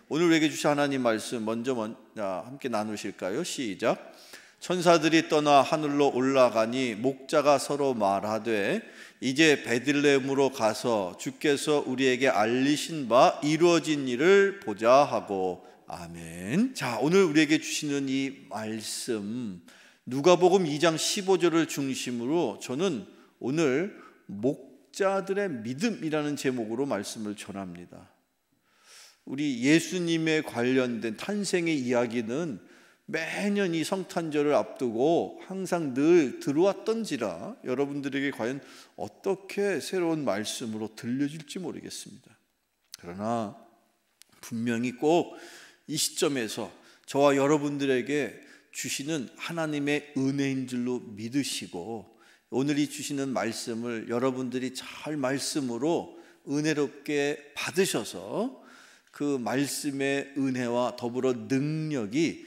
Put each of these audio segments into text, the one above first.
오늘 우리에게 주신 하나님 말씀 먼저 함께 나누실까요? 시작. 천사들이 떠나 하늘로 올라가니 목자가 서로 말하되 이제 베들레헴으로 가서 주께서 우리에게 알리신 바 이루어진 일을 보자 하고. 아멘. 자, 오늘 우리에게 주시는 이 말씀 누가복음 2장 15절을 중심으로 저는 오늘 목자들의 믿음이라는 제목으로 말씀을 전합니다. 우리 예수님에 관련된 탄생의 이야기는 매년 이 성탄절을 앞두고 항상 늘 들어왔던지라 여러분들에게 과연 어떻게 새로운 말씀으로 들려질지 모르겠습니다. 그러나 분명히 꼭 이 시점에서 저와 여러분들에게 주시는 하나님의 은혜인 줄로 믿으시고 오늘 이 주시는 말씀을 여러분들이 잘 말씀으로 은혜롭게 받으셔서 그 말씀의 은혜와 더불어 능력이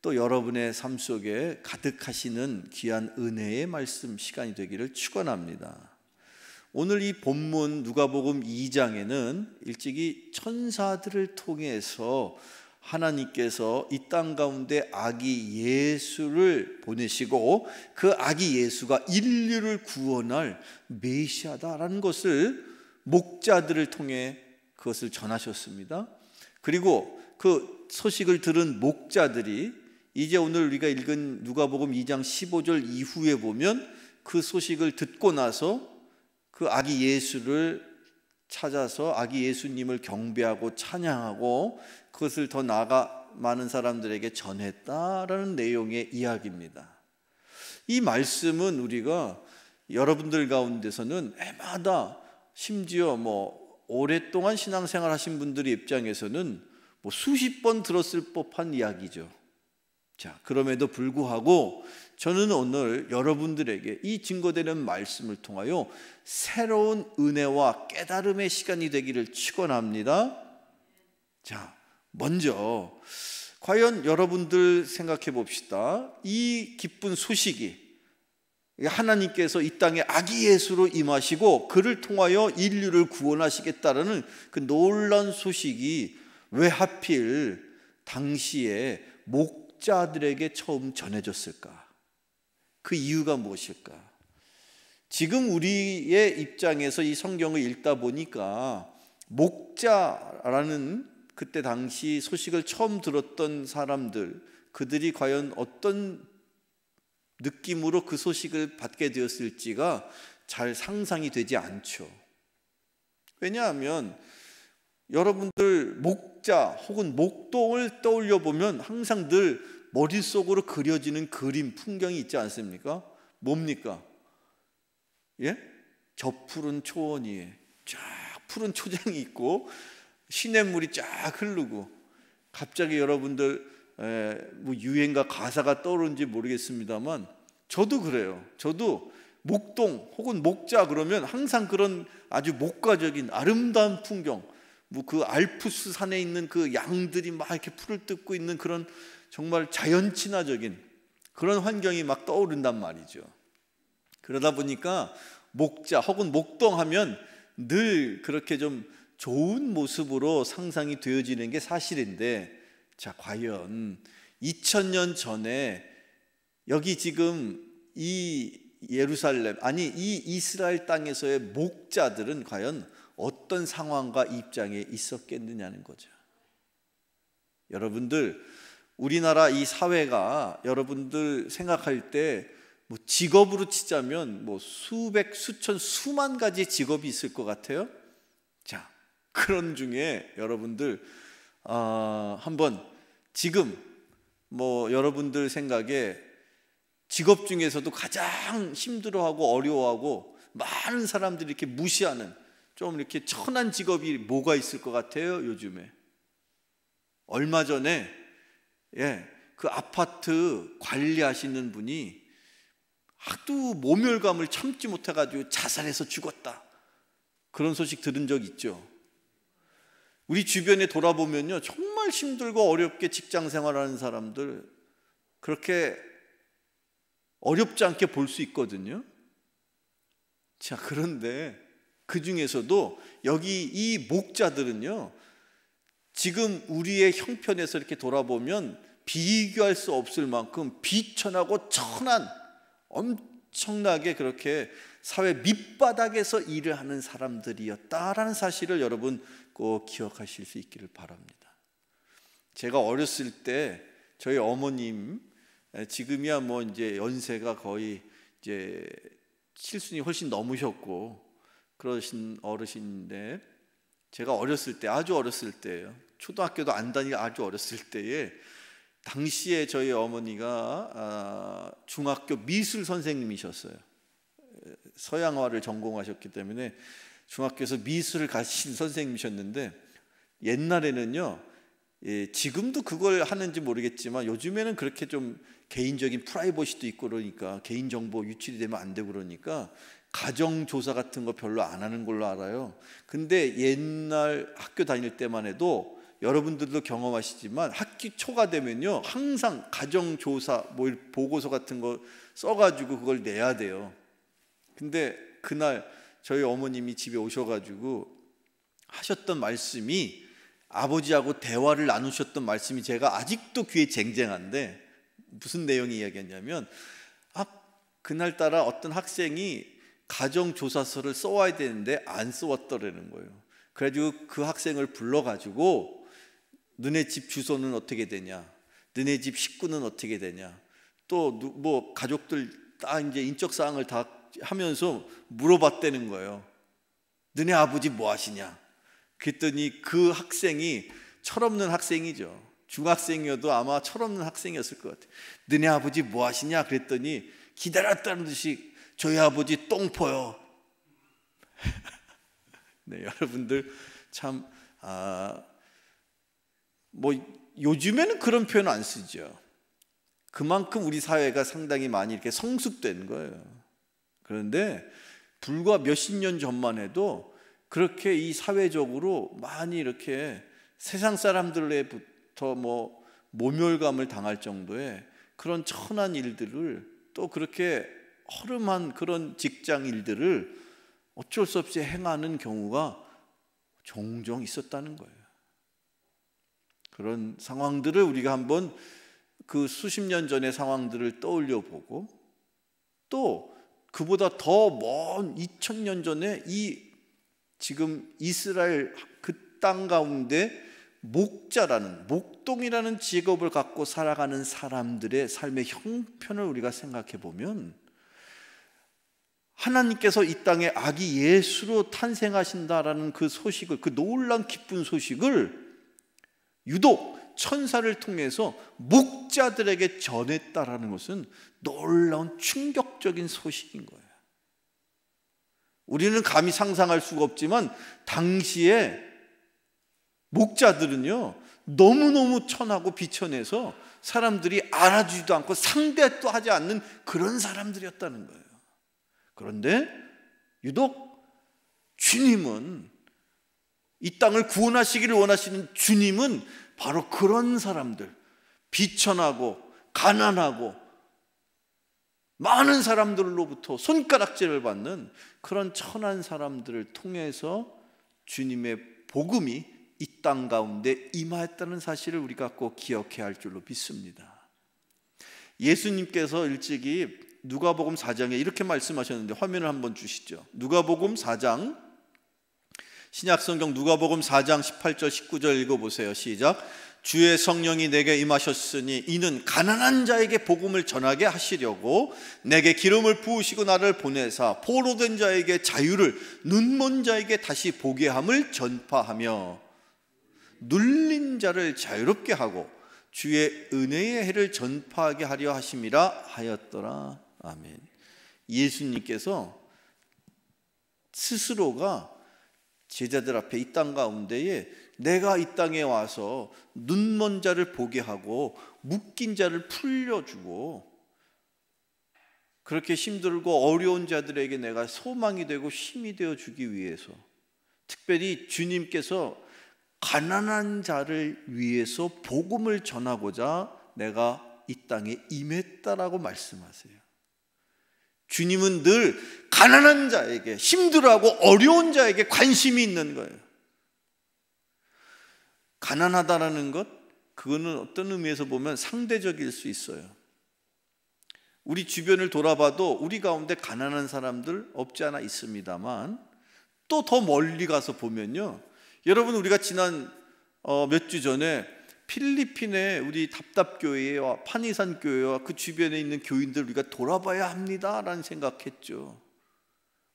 또 여러분의 삶 속에 가득하시는 귀한 은혜의 말씀 시간이 되기를 축원합니다. 오늘 이 본문 누가복음 2장에는 일찍이 천사들을 통해서 하나님께서 이 땅 가운데 아기 예수를 보내시고 그 아기 예수가 인류를 구원할 메시아다라는 것을 목자들을 통해 그것을 전하셨습니다. 그리고 그 소식을 들은 목자들이 이제 오늘 우리가 읽은 누가복음 2장 15절 이후에 보면 그 소식을 듣고 나서 그 아기 예수를 찾아서 아기 예수님을 경배하고 찬양하고 그것을 더 나아가 많은 사람들에게 전했다라는 내용의 이야기입니다. 이 말씀은 우리가 여러분들 가운데서는 해마다 심지어 오랫동안 신앙생활 하신 분들의 입장에서는 수십 번 들었을 법한 이야기죠. 자, 그럼에도 불구하고 저는 오늘 여러분들에게 이 증거되는 말씀을 통하여 새로운 은혜와 깨달음의 시간이 되기를 축원합니다. 자, 먼저 과연 여러분들 생각해 봅시다. 이 기쁜 소식이 하나님께서 이 땅에 아기 예수로 임하시고 그를 통하여 인류를 구원하시겠다라는 그 놀라운 소식이 왜 하필 당시에 목자들에게 처음 전해졌을까? 그 이유가 무엇일까? 지금 우리의 입장에서 이 성경을 읽다 보니까 목자라는 그때 당시 소식을 처음 들었던 사람들, 그들이 과연 어떤 느낌으로 그 소식을 받게 되었을지가 잘 상상이 되지 않죠. 왜냐하면 여러분들 목자 혹은 목동을 떠올려 보면 항상 늘 머릿속으로 그려지는 그림, 풍경이 있지 않습니까? 뭡니까? 예? 저 푸른 초원 위에 쫙 푸른 초장이 있고 시냇물이 쫙 흐르고 갑자기 여러분들 유행가 가사가 떠오르는지 모르겠습니다만 저도 그래요. 저도 목동 혹은 목자 그러면 항상 그런 아주 목가적인 아름다운 풍경, 그 알프스 산에 있는 그 양들이 막 이렇게 풀을 뜯고 있는 그런 정말 자연 친화적인 그런 환경이 막 떠오른단 말이죠. 그러다 보니까 목자 혹은 목동하면 늘 그렇게 좀 좋은 모습으로 상상이 되어지는 게 사실인데, 자, 과연 2000년 전에 여기 지금 이 예루살렘, 아니 이 이스라엘 땅에서의 목자들은 과연 어떤 상황과 입장에 있었겠느냐는 거죠. 여러분들, 우리나라 이 사회가 여러분들 생각할 때 직업으로 치자면 수백, 수천, 수만 가지 직업이 있을 것 같아요. 자, 그런 중에 여러분들 한번 지금 여러분들 생각에 직업 중에서도 가장 힘들어하고 어려워하고 많은 사람들이 이렇게 무시하는 좀 이렇게 천한 직업이 뭐가 있을 것 같아요? 요즘에 얼마 전에 그 아파트 관리하시는 분이 하도 모멸감을 참지 못해가지고 자살해서 죽었다, 그런 소식 들은 적 있죠. 우리 주변에 돌아보면요, 정말 힘들고 어렵게 직장 생활하는 사람들 그렇게 어렵지 않게 볼 수 있거든요. 자, 그런데 그 중에서도 여기 이 목자들은요, 지금 우리의 형편에서 이렇게 돌아보면 비교할 수 없을 만큼 비천하고 천한, 엄청나게 그렇게 사회 밑바닥에서 일을 하는 사람들이었다라는 사실을 여러분 꼭 기억하실 수 있기를 바랍니다. 제가 어렸을 때 저희 어머님, 지금이야 뭐 이제 연세가 거의 이제 칠순이 훨씬 넘으셨고 그러신 어르신인데, 제가 어렸을 때, 아주 어렸을 때예요. 초등학교도 안 다니고 아주 어렸을 때에 당시에 저희 어머니가 중학교 미술 선생님이셨어요. 서양화를 전공하셨기 때문에 중학교에서 미술을 가르치신 선생님이셨는데, 옛날에는요, 지금도 그걸 하는지 모르겠지만 요즘에는 그렇게 좀 개인적인 프라이버시도 있고 그러니까 개인정보 유출이 되면 안 되고 그러니까 가정조사 같은 거 별로 안 하는 걸로 알아요. 근데 옛날 학교 다닐 때만 해도 여러분들도 경험하시지만 학기 초가 되면요, 항상 가정조사 뭐 보고서 같은 거 써가지고 그걸 내야 돼요. 근데 그날 저희 어머님이 집에 오셔가지고 하셨던 말씀이, 아버지하고 대화를 나누셨던 말씀이 제가 아직도 귀에 쟁쟁한데, 무슨 내용이 이야기했냐면, 그날따라 어떤 학생이 가정조사서를 써와야 되는데 안 써왔더라는 거예요. 그래가지고 그 학생을 불러가지고 너네 집 주소는 어떻게 되냐, 너네 집 식구는 어떻게 되냐, 또 뭐 가족들 다 이제 인적사항을 다 하면서 물어봤다는 거예요. 너네 아버지 뭐 하시냐? 그랬더니 그 학생이, 철없는 학생이죠. 중학생이어도 아마 철없는 학생이었을 것 같아요. 너네 아버지 뭐 하시냐? 그랬더니 기다렸다는 듯이 저희 아버지 똥포요. 네, 여러분들 참 뭐 요즘에는 그런 표현 안 쓰죠. 그만큼 우리 사회가 상당히 많이 이렇게 성숙된 거예요. 그런데 불과 몇십 년 전만 해도 그렇게 이 사회적으로 많이 이렇게 세상 사람들로부터 뭐 모멸감을 당할 정도의 그런 천한 일들을, 또 그렇게 허름한 그런 직장 일들을 어쩔 수 없이 행하는 경우가 종종 있었다는 거예요. 그런 상황들을 우리가 한번 그 수십 년 전의 상황들을 떠올려 보고, 또 그보다 더 먼 2000년 전에 이 지금 이스라엘 그 땅 가운데 목자라는, 목동이라는 직업을 갖고 살아가는 사람들의 삶의 형편을 우리가 생각해 보면, 하나님께서 이 땅에 아기 예수로 탄생하신다라는 그 소식을, 그 놀라운 기쁜 소식을 유독 천사를 통해서 목자들에게 전했다라는 것은 놀라운 충격적인 소식인 거예요. 우리는 감히 상상할 수가 없지만 당시에 목자들은요, 너무너무 천하고 비천해서 사람들이 알아주지도 않고 상대도 하지 않는 그런 사람들이었다는 거예요. 그런데 유독 주님은, 이 땅을 구원하시기를 원하시는 주님은 바로 그런 사람들, 비천하고 가난하고 많은 사람들로부터 손가락질을 받는 그런 천한 사람들을 통해서 주님의 복음이 이 땅 가운데 임하였다는 사실을 우리가 꼭 기억해야 할 줄로 믿습니다. 예수님께서 일찍이 누가복음 4장에 이렇게 말씀하셨는데, 화면을 한번 주시죠. 누가복음 4장, 신약성경 누가복음 4장 18절 19절 읽어보세요. 시작. 주의 성령이 내게 임하셨으니 이는 가난한 자에게 복음을 전하게 하시려고 내게 기름을 부으시고 나를 보내사 포로된 자에게 자유를, 눈먼 자에게 다시 보게 함을 전파하며 눌린 자를 자유롭게 하고 주의 은혜의 해를 전파하게 하려 하심이라 하였더라. 아멘. 예수님께서 스스로가 제자들 앞에 이 땅 가운데에 내가 이 땅에 와서 눈먼 자를 보게 하고 묶인 자를 풀려주고, 그렇게 힘들고 어려운 자들에게 내가 소망이 되고 힘이 되어 주기 위해서, 특별히 주님께서 가난한 자를 위해서 복음을 전하고자 내가 이 땅에 임했다라고 말씀하세요. 주님은 늘 가난한 자에게, 힘들어하고 어려운 자에게 관심이 있는 거예요. 가난하다라는 것, 그거는 어떤 의미에서 보면 상대적일 수 있어요. 우리 주변을 돌아봐도 우리 가운데 가난한 사람들 없지 않아 있습니다만, 또 더 멀리 가서 보면요, 여러분, 우리가 지난 몇 주 전에 필리핀의 우리 답답교회와 판이산 교회와 그 주변에 있는 교인들 우리가 돌아봐야 합니다라는 생각했죠.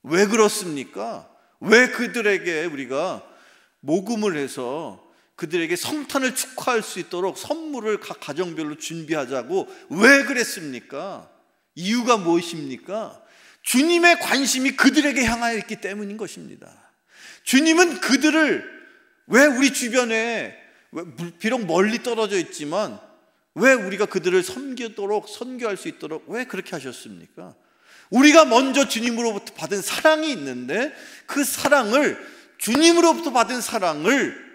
왜 그렇습니까? 왜 그들에게 우리가 모금을 해서 그들에게 성탄을 축하할 수 있도록 선물을 각 가정별로 준비하자고 왜 그랬습니까? 이유가 무엇입니까? 주님의 관심이 그들에게 향하여 있기 때문인 것입니다. 주님은 그들을 왜 우리 주변에, 비록 멀리 떨어져 있지만 왜 우리가 그들을 섬기도록, 선교할 수 있도록 왜 그렇게 하셨습니까? 우리가 먼저 주님으로부터 받은 사랑이 있는데, 그 사랑을, 주님으로부터 받은 사랑을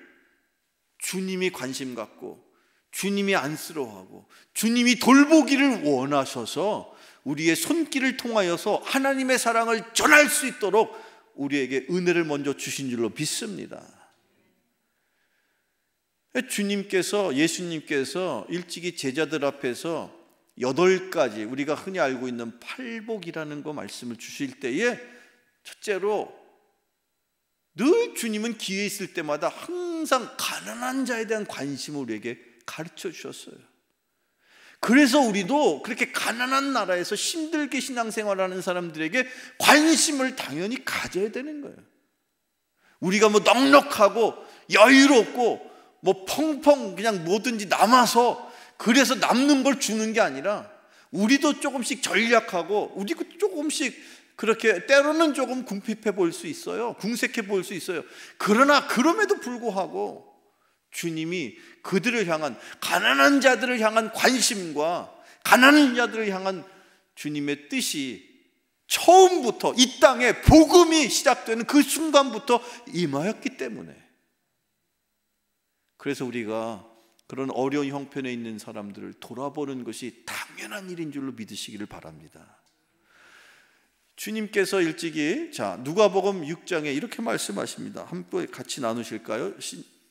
주님이 관심 갖고 주님이 안쓰러워하고 주님이 돌보기를 원하셔서 우리의 손길을 통하여서 하나님의 사랑을 전할 수 있도록 우리에게 은혜를 먼저 주신 줄로 믿습니다. 예수님께서 일찍이 제자들 앞에서 8가지, 우리가 흔히 알고 있는 팔복이라는 거 말씀을 주실 때에, 첫째로 늘 주님은 기회 있을 때마다 항상 가난한 자에 대한 관심을 우리에게 가르쳐 주셨어요. 그래서 우리도 그렇게 가난한 나라에서 힘들게 신앙생활하는 사람들에게 관심을 당연히 가져야 되는 거예요. 우리가 뭐 넉넉하고 여유롭고 뭐 펑펑 그냥 뭐든지 남아서 그래서 남는 걸 주는 게 아니라, 우리도 조금씩 전략하고 우리도 조금씩 그렇게 때로는 조금 궁핍해 보일 수 있어요. 궁색해 보일 수 있어요. 그러나 그럼에도 불구하고 주님이 그들을 향한, 가난한 자들을 향한 관심과 가난한 자들을 향한 주님의 뜻이 처음부터 이 땅에 복음이 시작되는 그 순간부터 임하였기 때문에, 그래서 우리가 그런 어려운 형편에 있는 사람들을 돌아보는 것이 당연한 일인 줄로 믿으시기를 바랍니다. 주님께서 일찍이 누가복음 6장에 이렇게 말씀하십니다. 함께 같이 나누실까요?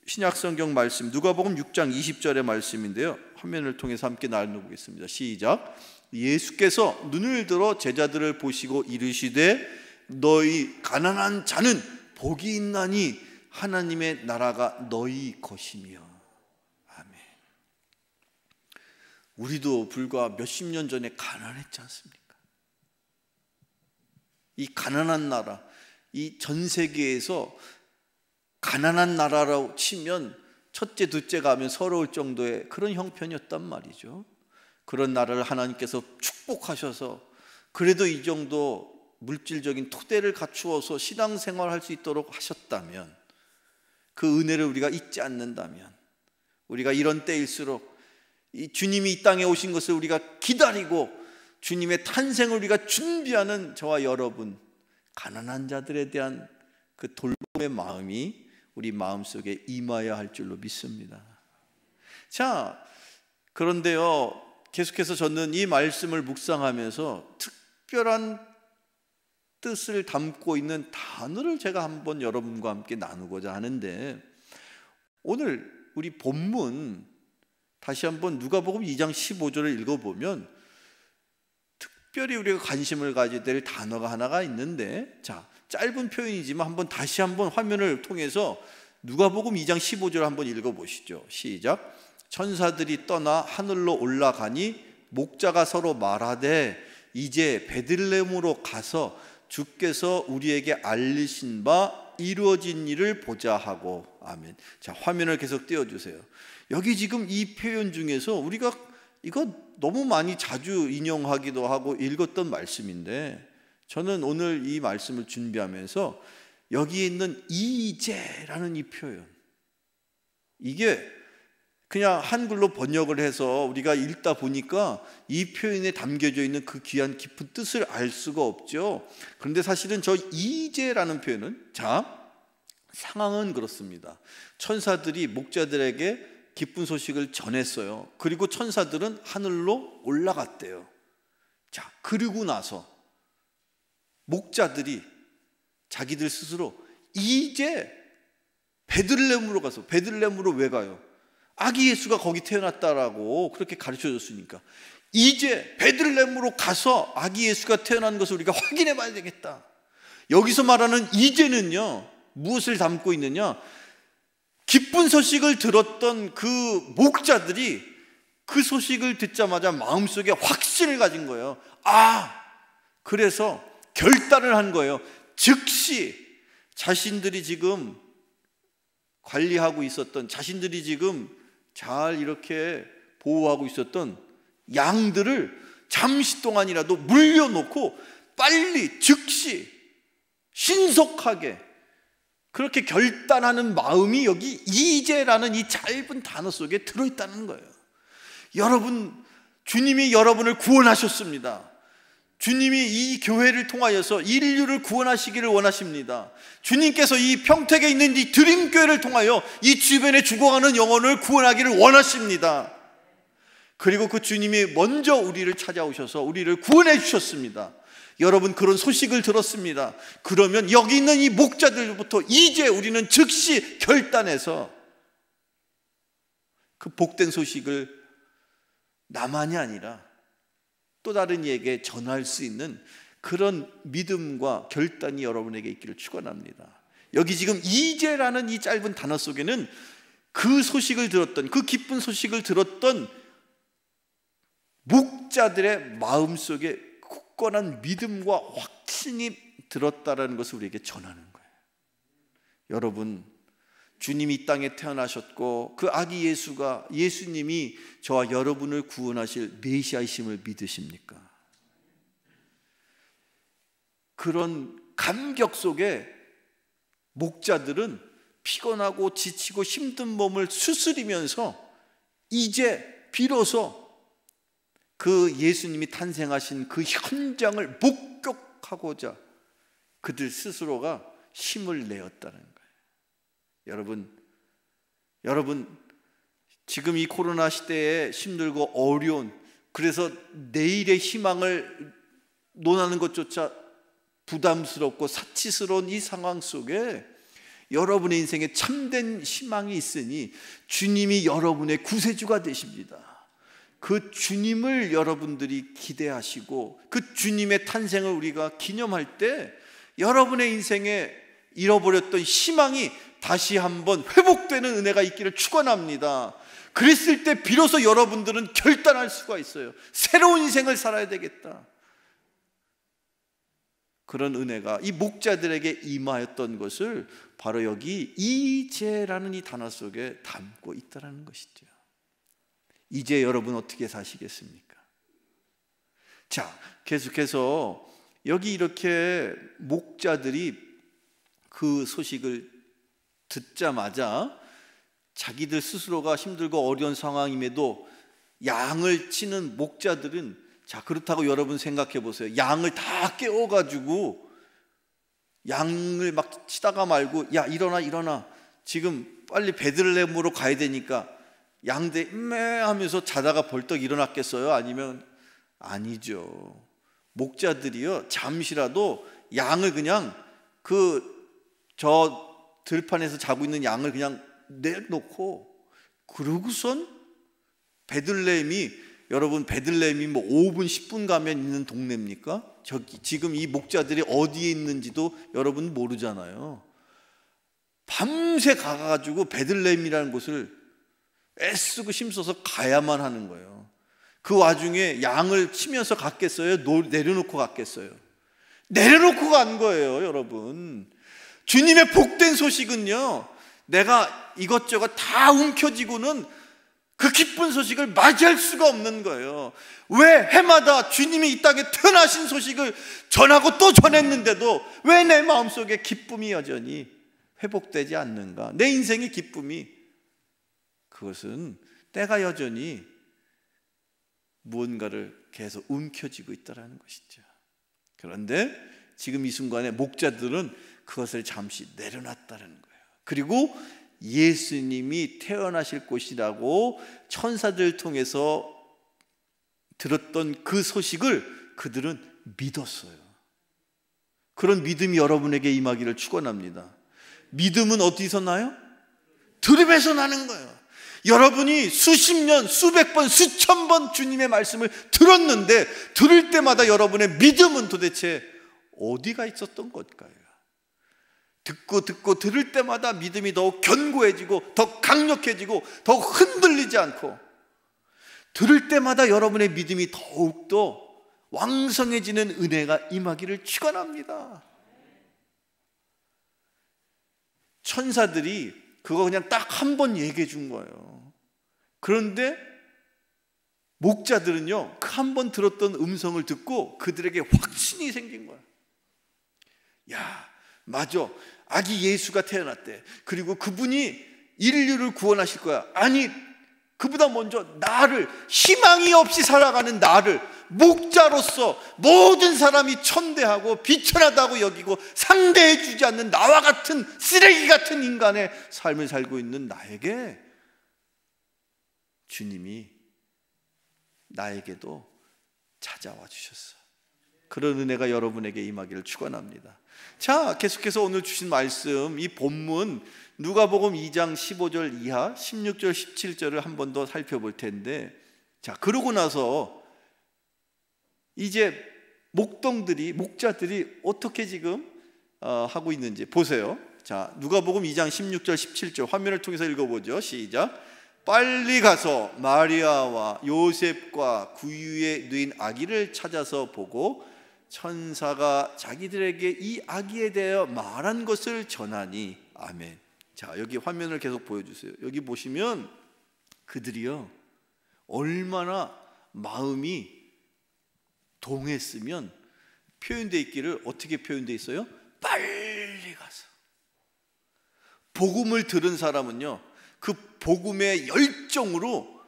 신약성경 말씀 누가복음 6장 20절의 말씀인데요, 화면을 통해서 함께 나누겠습니다. 시작. 예수께서 눈을 들어 제자들을 보시고 이르시되 너희 가난한 자는 복이 있나니 하나님의 나라가 너희 것이며. 아멘. 우리도 불과 몇십 년 전에 가난했지 않습니까? 이 가난한 나라, 이 전 세계에서 가난한 나라라고 치면 첫째, 둘째가 하면 서러울 정도의 그런 형편이었단 말이죠. 그런 나라를 하나님께서 축복하셔서 그래도 이 정도 물질적인 토대를 갖추어서 신앙생활할 수 있도록 하셨다면, 그 은혜를 우리가 잊지 않는다면, 우리가 이런 때일수록 이 주님이 이 땅에 오신 것을 우리가 기다리고 주님의 탄생을 우리가 준비하는 저와 여러분, 가난한 자들에 대한 그 돌봄의 마음이 우리 마음속에 임하여야 할 줄로 믿습니다. 자, 그런데요, 계속해서 저는 이 말씀을 묵상하면서 특별한 뜻을 담고 있는 단어를 제가 한번 여러분과 함께 나누고자 하는데, 오늘 우리 본문 다시 한번 누가복음 2장 15절을 읽어보면 특별히 우리가 관심을 가져야 될 단어가 하나가 있는데, 짧은 표현이지만 다시 한번 화면을 통해서 누가복음 2장 15절 한번 읽어보시죠. 시작. 천사들이 떠나 하늘로 올라가니 목자가 서로 말하되 이제 베들레헴으로 가서 주께서 우리에게 알리신 바 이루어진 일을 보자 하고. 아멘. 화면을 계속 띄워주세요. 여기 지금 이 표현 중에서 우리가 이거 너무 많이 자주 인용하기도 하고 읽었던 말씀인데, 저는 오늘 이 말씀을 준비하면서 여기에 있는 이제라는 이 표현, 이게 그냥 한글로 번역을 해서 우리가 읽다 보니까 이 표현에 담겨져 있는 그 귀한 깊은 뜻을 알 수가 없죠. 그런데 사실은 저 이제라는 표현은, 상황은 그렇습니다. 천사들이 목자들에게 기쁜 소식을 전했어요. 그리고 천사들은 하늘로 올라갔대요. 그리고 나서 목자들이 자기들 스스로 이제 베들레헴으로 가서, 베들레헴으로 왜 가요? 아기 예수가 거기 태어났다라고 그렇게 가르쳐줬으니까 이제 베들레헴으로 가서 아기 예수가 태어난 것을 우리가 확인해 봐야 되겠다. 여기서 말하는 이제는요, 무엇을 담고 있느냐? 기쁜 소식을 들었던 그 목자들이 그 소식을 듣자마자 마음속에 확신을 가진 거예요. 그래서 결단을 한 거예요. 즉시 자신들이 지금 관리하고 있었던, 자신들이 지금 잘 이렇게 보호하고 있었던 양들을 잠시 동안이라도 물려놓고 빨리 즉시 신속하게 그렇게 결단하는 마음이 여기 이제라는 이 짧은 단어 속에 들어있다는 거예요. 여러분, 주님이 여러분을 구원하셨습니다. 주님이 이 교회를 통하여서 인류를 구원하시기를 원하십니다. 주님께서 이 평택에 있는 이 드림교회를 통하여 이 주변에 죽어가는 영혼을 구원하기를 원하십니다. 그리고 그 주님이 먼저 우리를 찾아오셔서 우리를 구원해 주셨습니다. 여러분, 그런 소식을 들었습니다. 그러면 여기 있는 이 목자들부터 이제 우리는 즉시 결단해서 그 복된 소식을 나만이 아니라 또 다른 이에게 전할 수 있는 그런 믿음과 결단이 여러분에게 있기를 축원합니다. 여기 지금 이제라는 이 짧은 단어 속에는 그 소식을 들었던, 그 기쁜 소식을 들었던 목자들의 마음속에 굳건한 믿음과 확신이 들었다라는 것을 우리에게 전하는 거예요. 여러분, 주님이 이 땅에 태어나셨고 그 아기 예수가, 예수님이 저와 여러분을 구원하실 메시아이심을 믿으십니까? 그런 감격 속에 목자들은 피곤하고 지치고 힘든 몸을 수스리면서 이제 비로소 그 예수님이 탄생하신 그 현장을 목격하고자 그들 스스로가 힘을 내었다는 거예요. 여러분, 지금 이 코로나 시대에 힘들고 어려운, 그래서 내일의 희망을 논하는 것조차 부담스럽고 사치스러운 이 상황 속에 여러분의 인생에 참된 희망이 있으니 주님이 여러분의 구세주가 되십니다. 그 주님을 여러분들이 기대하시고 그 주님의 탄생을 우리가 기념할 때 여러분의 인생에 잃어버렸던 희망이 다시 한번 회복되는 은혜가 있기를 축원합니다. 그랬을 때 비로소 여러분들은 결단할 수가 있어요. 새로운 인생을 살아야 되겠다. 그런 은혜가 이 목자들에게 임하였던 것을 바로 여기 이제라는 이 단어 속에 담고 있다는 것이죠. 이제 여러분 어떻게 사시겠습니까? 자, 계속해서 여기 이렇게 목자들이 그 소식을 듣자마자 자기들 스스로가 힘들고 어려운 상황임에도 양을 치는 목자들은, 자, 그렇다고 여러분 생각해 보세요. 양을 다 깨워가지고 양을 막 치다가 말고, 야, 일어나, 지금 빨리 베들레헴으로 가야 되니까 양들 매 하면서 자다가 벌떡 일어났겠어요? 아니면 아니죠. 목자들이요, 잠시라도 양을 그냥 저 들판에서 자고 있는 양을 그냥 내놓고, 그러고선 베들레헴이, 여러분 베들레헴이 뭐 5분 10분 가면 있는 동네입니까? 지금 이 목자들이 어디에 있는지도 여러분 모르잖아요. 밤새 가가지고 베들레헴이라는 곳을 애쓰고 힘써서 가야만 하는 거예요. 그 와중에 양을 치면서 갔겠어요? 내려놓고 갔겠어요? 내려놓고 간 거예요. 여러분, 주님의 복된 소식은요, 내가 이것저것 다 움켜쥐고는 그 기쁜 소식을 맞이할 수가 없는 거예요. 왜 해마다 주님이 이 땅에 태어나신 소식을 전하고 또 전했는데도 왜 내 마음속에 기쁨이 여전히 회복되지 않는가? 내 인생의 기쁨이, 그것은 내가 여전히 무언가를 계속 움켜쥐고 있다는 것이죠. 그런데 지금 이 순간에 목자들은 그것을 잠시 내려놨다는 거예요. 그리고 예수님이 태어나실 곳이라고 천사들 통해서 들었던 그 소식을 그들은 믿었어요. 그런 믿음이 여러분에게 임하기를 축원합니다. 믿음은 어디서 나요? 들음에서 나는 거예요. 여러분이 수십 년, 수백 번, 수천 번 주님의 말씀을 들었는데 들을 때마다 여러분의 믿음은 도대체 어디가 있었던 걸까요? 듣고 들을 때마다 믿음이 더욱 견고해지고 더 강력해지고 더 흔들리지 않고 들을 때마다 여러분의 믿음이 더욱더 왕성해지는 은혜가 임하기를 축원합니다. 천사들이 그거 그냥 딱 한 번 얘기해 준 거예요. 그런데 목자들은요, 그 한 번 들었던 음성을 듣고 그들에게 확신이 생긴 거예요. 야, 맞아. 아기 예수가 태어났대. 그리고 그분이 인류를 구원하실 거야. 아니, 그보다 먼저 나를, 희망이 없이 살아가는 나를 목자로서 모든 사람이 천대하고 비천하다고 여기고 상대해 주지 않는 나와 같은 쓰레기 같은 인간의 삶을 살고 있는 나에게 주님이 나에게도 찾아와 주셨어. 그런 은혜가 여러분에게 임하기를 축원합니다. 자, 계속해서 오늘 주신 말씀, 이 본문 누가복음 2장 15절 이하 16절 17절을 한 번 더 살펴볼 텐데, 자, 그러고 나서 이제 목자들이 어떻게 지금 하고 있는지 보세요. 자, 누가복음 2장 16절 17절 화면을 통해서 읽어보죠. 시작. 빨리 가서 마리아와 요셉과 구유에 누인 아기를 찾아서 보고 천사가 자기들에게 이 아기에 대하여 말한 것을 전하니. 아멘. 자, 여기 화면을 계속 보여주세요. 여기 보시면 그들이요, 얼마나 마음이 동했으면 표현되어 있기를 어떻게 표현되어 있어요? 빨리 가서. 복음을 들은 사람은요, 그 복음의 열정으로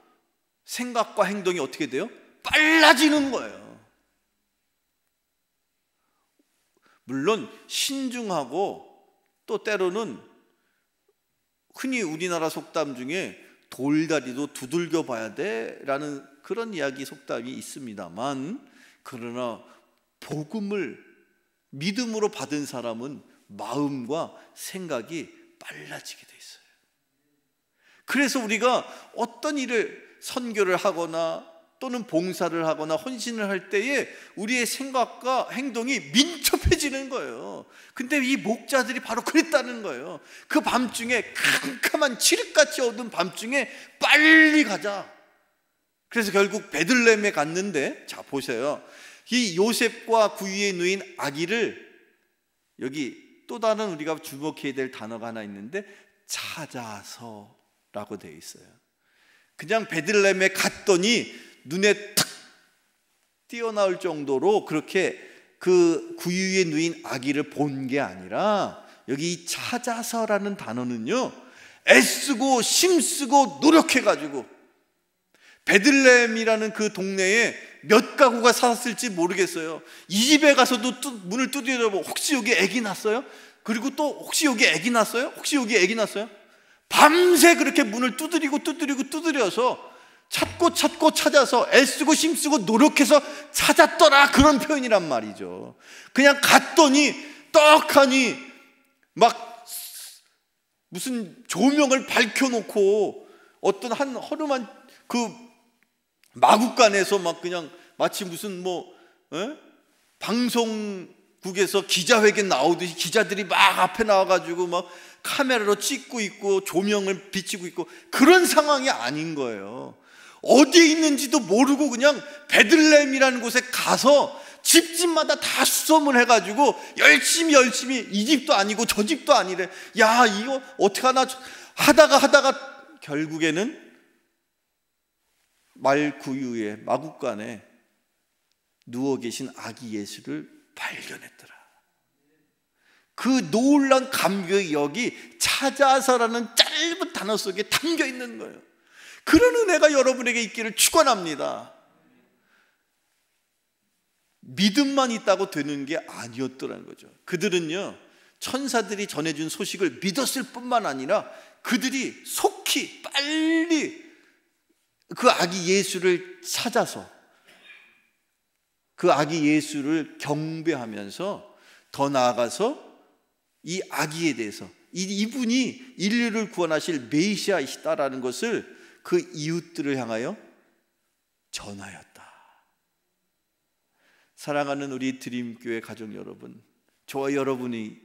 생각과 행동이 어떻게 돼요? 빨라지는 거예요. 물론 신중하고 또 때로는 흔히 우리나라 속담 중에 돌다리도 두들겨 봐야 돼 라는 그런 이야기 속담이 있습니다만, 그러나 복음을 믿음으로 받은 사람은 마음과 생각이 빨라지게 돼 있어요. 그래서 우리가 어떤 일을 선교를 하거나 또는 봉사를 하거나 헌신을 할 때에 우리의 생각과 행동이 민첩해지는 거예요. 근데 이 목자들이 바로 그랬다는 거예요. 그 밤중에, 캄캄한 칠흑같이 어두운 밤중에 빨리 가자. 그래서 결국 베들레헴에 갔는데, 자 보세요. 이 요셉과 구유에 누인 아기를, 여기 또 다른 우리가 주목해야 될 단어가 하나 있는데 찾아서라고 되어 있어요. 그냥 베들레헴에 갔더니 눈에 탁 띄어나올 정도로 그렇게 그 구유에 누인 아기를 본 게 아니라, 여기 이 찾아서라는 단어는요, 애쓰고 힘쓰고 노력해가지고 베들레헴이라는 그 동네에 몇 가구가 살았을지 모르겠어요. 이 집에 가서도 문을 두드려보고 혹시 여기 아기 났어요? 그리고 또 혹시 여기 아기 났어요? 혹시 여기 아기 났어요? 밤새 그렇게 문을 두드려서 찾고 찾아서 애쓰고 힘쓰고 노력해서 찾았더라, 그런 표현이란 말이죠. 그냥 갔더니 떡하니 막 무슨 조명을 밝혀놓고 어떤 한 허름한 그 마구간에서 막 그냥 마치 무슨 방송국에서 기자회견 나오듯이 기자들이 막 앞에 나와가지고 막 카메라로 찍고 있고 조명을 비치고 있고 그런 상황이 아닌 거예요. 어디에 있는지도 모르고 그냥 베들레헴이라는 곳에 가서 집집마다 다 수소문 해가지고 열심히 이 집도 아니고 저 집도 아니래. 야, 이거 어떡하나 하다가 결국에는 말구유에 마구간에 누워 계신 아기 예수를 발견했더라. 그 놀라운 감격이 여기 찾아서라는 짧은 단어 속에 담겨 있는 거예요. 그런 은혜가 여러분에게 있기를 축원합니다. 믿음만 있다고 되는 게 아니었더라는 거죠. 그들은요, 천사들이 전해준 소식을 믿었을 뿐만 아니라 그들이 속히 빨리 그 아기 예수를 찾아서 그 아기 예수를 경배하면서 더 나아가서 이 아기에 대해서 이분이 인류를 구원하실 메시아이시다라는 것을 그 이웃들을 향하여 전하였다. 사랑하는 우리 드림교회 가족 여러분, 저와 여러분이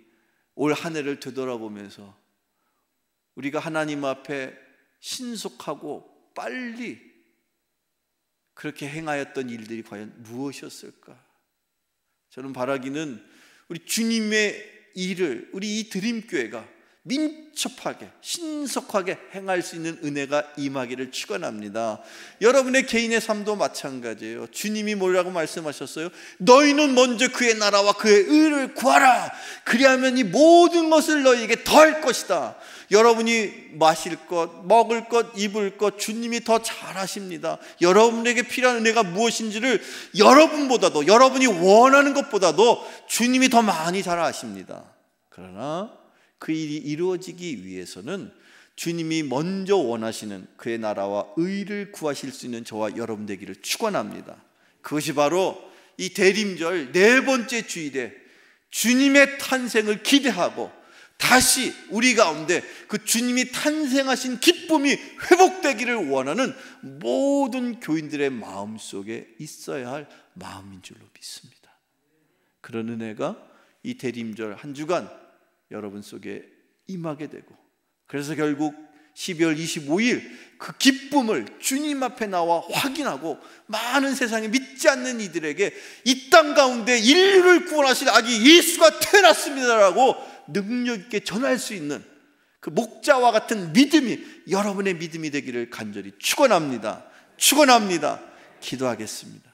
올 한 해를 되돌아보면서 우리가 하나님 앞에 신속하고 빨리 그렇게 행하였던 일들이 과연 무엇이었을까? 저는 바라기는 우리 주님의 일을 우리 이 드림교회가 민첩하게 신속하게 행할 수 있는 은혜가 임하기를 축원합니다. 여러분의 개인의 삶도 마찬가지예요. 주님이 뭐라고 말씀하셨어요? 너희는 먼저 그의 나라와 그의 의를 구하라. 그리하면 이 모든 것을 너희에게 더할 것이다. 여러분이 마실 것, 먹을 것, 입을 것 주님이 더 잘 아십니다. 여러분에게 필요한 은혜가 무엇인지를 여러분보다도, 여러분이 원하는 것보다도 주님이 더 많이 잘 아십니다. 그러나 그 일이 이루어지기 위해서는 주님이 먼저 원하시는 그의 나라와 의를 구하실 수 있는 저와 여러분 되기를 축원합니다. 그것이 바로 이 대림절 네 번째 주일에 주님의 탄생을 기대하고 다시 우리 가운데 그 주님이 탄생하신 기쁨이 회복되기를 원하는 모든 교인들의 마음속에 있어야 할 마음인 줄로 믿습니다. 그런 은혜가 이 대림절 한 주간 여러분 속에 임하게 되고, 그래서 결국 12월 25일 그 기쁨을 주님 앞에 나와 확인하고 많은 세상에 믿지 않는 이들에게 이 땅 가운데 인류를 구원하실 아기 예수가 태어났습니다라고 능력 있게 전할 수 있는 그 목자와 같은 믿음이 여러분의 믿음이 되기를 간절히 축원합니다. 축원합니다. 기도하겠습니다.